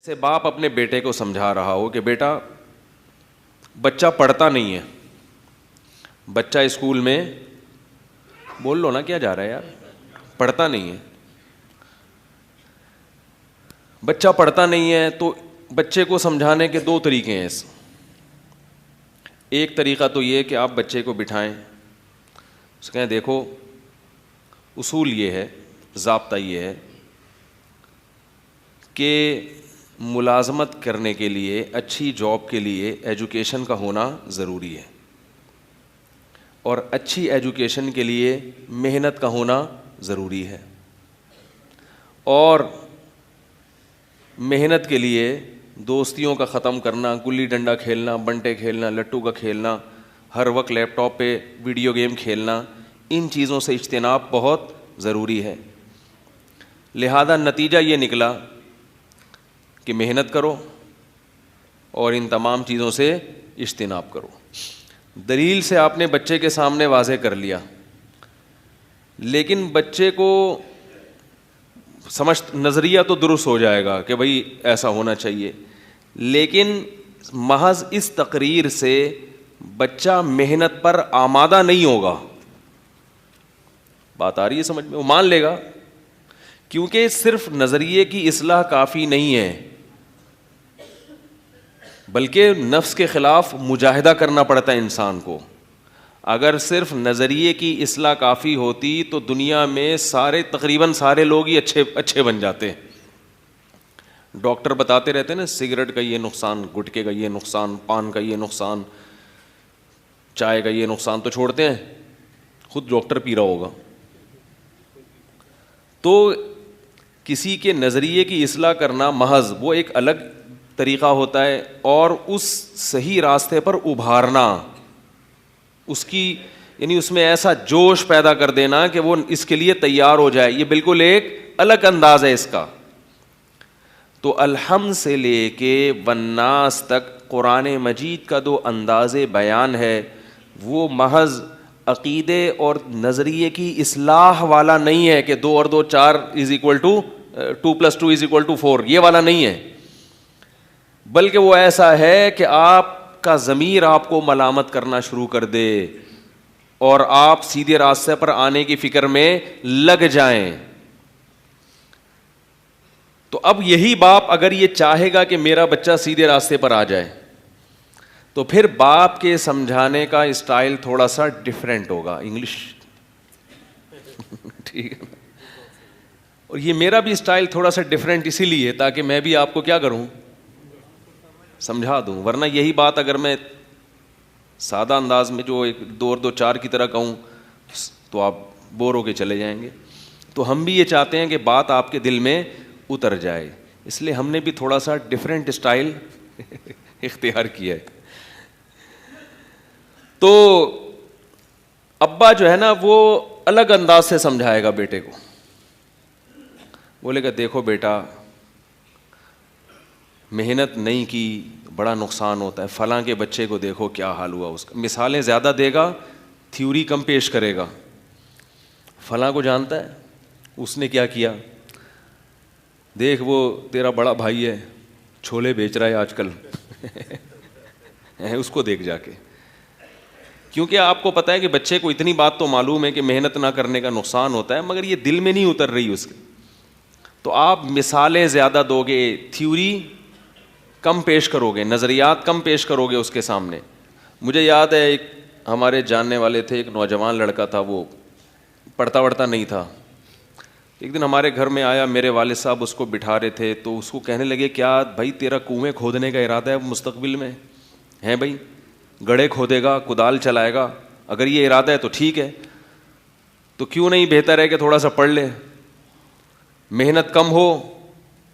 سے باپ اپنے بیٹے کو سمجھا رہا ہو کہ بیٹا بچہ پڑھتا نہیں ہے, بچہ اسکول میں بول لو نا کیا جا رہا ہے یار, پڑھتا نہیں ہے, بچہ پڑھتا نہیں ہے تو بچے کو سمجھانے کے دو طریقے ہیں. ایک طریقہ تو یہ کہ آپ بچے کو بٹھائیں, اس کہیں دیکھو اصول یہ ہے, ضابطہ یہ ہے کہ ملازمت کرنے کے لیے, اچھی جاب کے لیے ایجوکیشن کا ہونا ضروری ہے, اور اچھی ایجوکیشن کے لیے محنت کا ہونا ضروری ہے, اور محنت کے لیے دوستیوں کا ختم کرنا, گلی ڈنڈا کھیلنا, بنٹے کھیلنا, لٹو کا کھیلنا, ہر وقت لیپ ٹاپ پہ ویڈیو گیم کھیلنا, ان چیزوں سے اجتناب بہت ضروری ہے. لہذا نتیجہ یہ نکلا کہ محنت کرو اور ان تمام چیزوں سے اجتناب کرو. دلیل سے آپ نے بچے کے سامنے واضح کر لیا, لیکن بچے کو سمجھ نظریہ تو درست ہو جائے گا کہ بھائی ایسا ہونا چاہیے, لیکن محض اس تقریر سے بچہ محنت پر آمادہ نہیں ہوگا. بات آ رہی ہے سمجھ میں؟ وہ مان لے گا, کیونکہ صرف نظریے کی اصلاح کافی نہیں ہے, بلکہ نفس کے خلاف مجاہدہ کرنا پڑتا ہے انسان کو. اگر صرف نظریے کی اصلاح کافی ہوتی تو دنیا میں تقریباً سارے لوگ ہی اچھے بن جاتے. ڈاکٹر بتاتے رہتے ہیں نا, سگریٹ کا یہ نقصان, گٹکے کا یہ نقصان, پان کا یہ نقصان, چائے کا یہ نقصان, تو چھوڑتے ہیں, خود ڈاکٹر پی رہا ہوگا. تو کسی کے نظریے کی اصلاح کرنا محض وہ ایک الگ طریقہ ہوتا ہے, اور اس صحیح راستے پر ابھارنا, اس کی یعنی اس میں ایسا جوش پیدا کر دینا کہ وہ اس کے لیے تیار ہو جائے, یہ بالکل ایک الگ انداز ہے اس کا. تو الحمد سے لے کے والناس تک قرآن مجید کا جو انداز بیان ہے وہ محض عقیدے اور نظریے کی اصلاح والا نہیں ہے کہ 2 اور 2 4 2 + 2 = 4, یہ والا نہیں ہے, بلکہ وہ ایسا ہے کہ آپ کا ضمیر آپ کو ملامت کرنا شروع کر دے اور آپ سیدھے راستے پر آنے کی فکر میں لگ جائیں. تو اب یہی باپ اگر یہ چاہے گا کہ میرا بچہ سیدھے راستے پر آ جائے, تو پھر باپ کے سمجھانے کا اسٹائل تھوڑا سا ڈیفرنٹ ہوگا. انگلش ٹھیک ہے, اور یہ میرا بھی اسٹائل تھوڑا سا ڈیفرنٹ اسی لیے تاکہ میں بھی آپ کو کیا کروں, سمجھا دوں. ورنہ یہی بات اگر میں سادہ انداز میں جو 2 اور 2 4 کی طرح کہوں تو آپ بور ہو کے چلے جائیں گے. تو ہم بھی یہ چاہتے ہیں کہ بات آپ کے دل میں اتر جائے, اس لیے ہم نے بھی تھوڑا سا ڈیفرنٹ اسٹائل اختیار کیا ہے. تو ابا جو ہے نا وہ الگ انداز سے سمجھائے گا بیٹے کو, بولے گا دیکھو بیٹا محنت نہیں کی بڑا نقصان ہوتا ہے, فلاں کے بچے کو دیکھو کیا حال ہوا اس کا. مثالیں زیادہ دے گا, تھیوری کم پیش کرے گا. فلاں کو جانتا ہے, اس نے کیا کیا, دیکھ وہ تیرا بڑا بھائی ہے, چھولے بیچ رہا ہے آج کل, اس کو دیکھ جا کے. کیونکہ آپ کو پتہ ہے کہ بچے کو اتنی بات تو معلوم ہے کہ محنت نہ کرنے کا نقصان ہوتا ہے, مگر یہ دل میں نہیں اتر رہی اس کے. تو آپ مثالیں زیادہ دو گے, تھیوری کم پیش کرو گے, نظریات کم پیش کرو گے اس کے سامنے. مجھے یاد ہے ایک ہمارے جاننے والے تھے, ایک نوجوان لڑکا تھا, وہ پڑھتا وڑھتا نہیں تھا. ایک دن ہمارے گھر میں آیا, میرے والد صاحب اس کو بٹھا رہے تھے, تو اس کو کہنے لگے کیا بھائی تیرا کنویں کھودنے کا ارادہ ہے مستقبل میں؟ ہیں بھائی, گڑھے کھودے گا, کدال چلائے گا, اگر یہ ارادہ ہے تو ٹھیک ہے, تو کیوں نہیں بہتر ہے کہ تھوڑا سا پڑھ لے, محنت کم ہو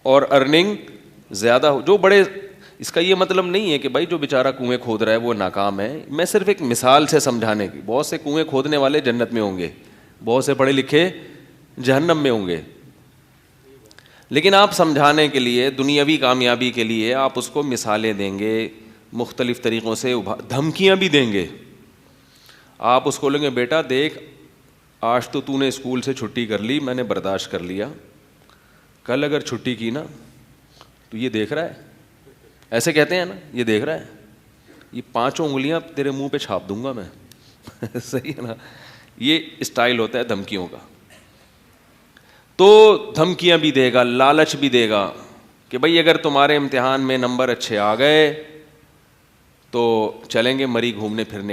اور ارننگ زیادہ ہو. جو بڑے, اس کا یہ مطلب نہیں ہے کہ بھائی جو بیچارہ کنویں کھود رہا ہے وہ ناکام ہے, میں صرف ایک مثال سے سمجھانے کی. بہت سے کنویں کھودنے والے جنت میں ہوں گے, بہت سے پڑھے لکھے جہنم میں ہوں گے, لیکن آپ سمجھانے کے لیے, دنیاوی کامیابی کے لیے آپ اس کو مثالیں دیں گے, مختلف طریقوں سے دھمکیاں بھی دیں گے. آپ اس کو لیں گے بیٹا دیکھ آج تو نے اسکول سے چھٹی کر لی, میں نے برداشت کر لیا, کل اگر چھٹی کی نا تو یہ دیکھ رہا ہے, ایسے کہتے ہیں نا, یہ دیکھ رہا ہے, یہ 5 انگلیاں تیرے منہ پہ چھاپ دوں گا میں. صحیح ہے نا, یہ اسٹائل ہوتا ہے دھمکیوں کا. تو دھمکیاں بھی دے گا, لالچ بھی دے گا کہ بھائی اگر تمہارے امتحان میں نمبر اچھے آ گئے تو چلیں گے مری گھومنے پھرنے کے